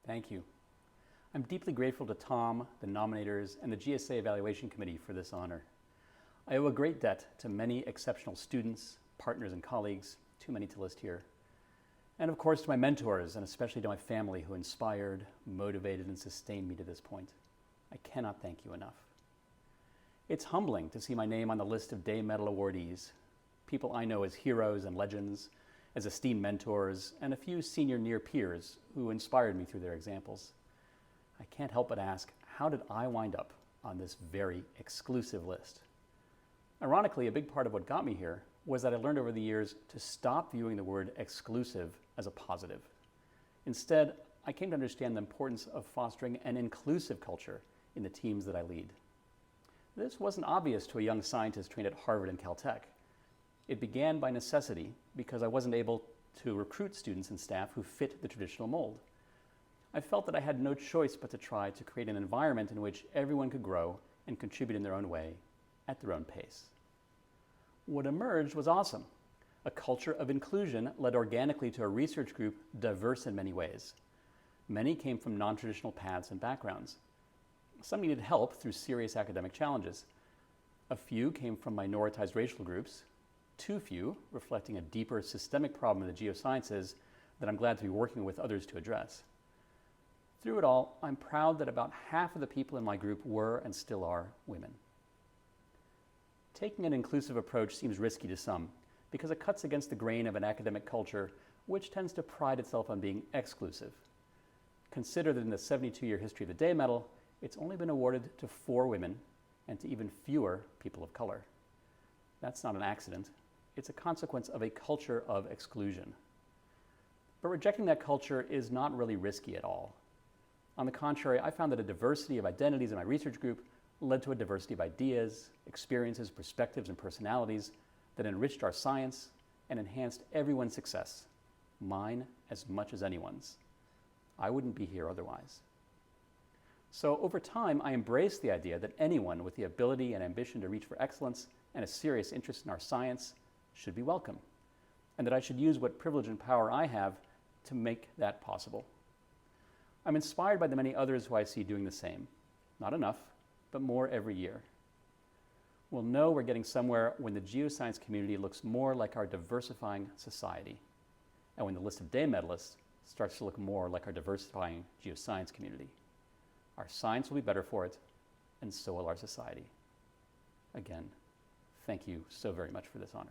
Thank you. I'm deeply grateful to Tom, the nominators, and the GSA Evaluation Committee for this honor. I owe a great debt to many exceptional students, partners, and colleagues, too many to list here, and of course to my mentors, and especially to my family who inspired, motivated, and sustained me to this point. I cannot thank you enough. It's humbling to see my name on the list of Day Medal awardees, people I know as heroes and legends, as esteemed mentors, and a few senior near peers who inspired me through their examples. I can't help but ask, how did I wind up on this very exclusive list? Ironically, a big part of what got me here was that I learned over the years to stop viewing the word exclusive as a positive. Instead, I came to understand the importance of fostering an inclusive culture in the teams that I lead. This wasn't obvious to a young scientist trained at Harvard and Caltech. It began by necessity because I wasn't able to recruit students and staff who fit the traditional mold. I felt that I had no choice but to try to create an environment in which everyone could grow and contribute in their own way, at their own pace. What emerged was awesome. A culture of inclusion led organically to a research group diverse in many ways. Many came from non-traditional paths and backgrounds. Some needed help through serious academic challenges. A few came from minoritized racial groups, too few, reflecting a deeper systemic problem in the geosciences that I'm glad to be working with others to address. Through it all, I'm proud that about half of the people in my group were and still are women. Taking an inclusive approach seems risky to some because it cuts against the grain of an academic culture which tends to pride itself on being exclusive. Consider that in the 72-year history of the Day Medal, it's only been awarded to 4 women and to even fewer people of color. That's not an accident. It's a consequence of a culture of exclusion. But rejecting that culture is not really risky at all. On the contrary, I found that a diversity of identities in my research group led to a diversity of ideas, experiences, perspectives, and personalities that enriched our science and enhanced everyone's success, mine as much as anyone's. I wouldn't be here otherwise. So over time, I embraced the idea that anyone with the ability and ambition to reach for excellence and a serious interest in our science should be welcome, and that I should use what privilege and power I have to make that possible. I'm inspired by the many others who I see doing the same. Not enough, but more every year. We'll know we're getting somewhere when the geoscience community looks more like our diversifying society, and when the list of Day medalists starts to look more like our diversifying geoscience community. Our science will be better for it, and so will our society. Again, thank you so very much for this honor.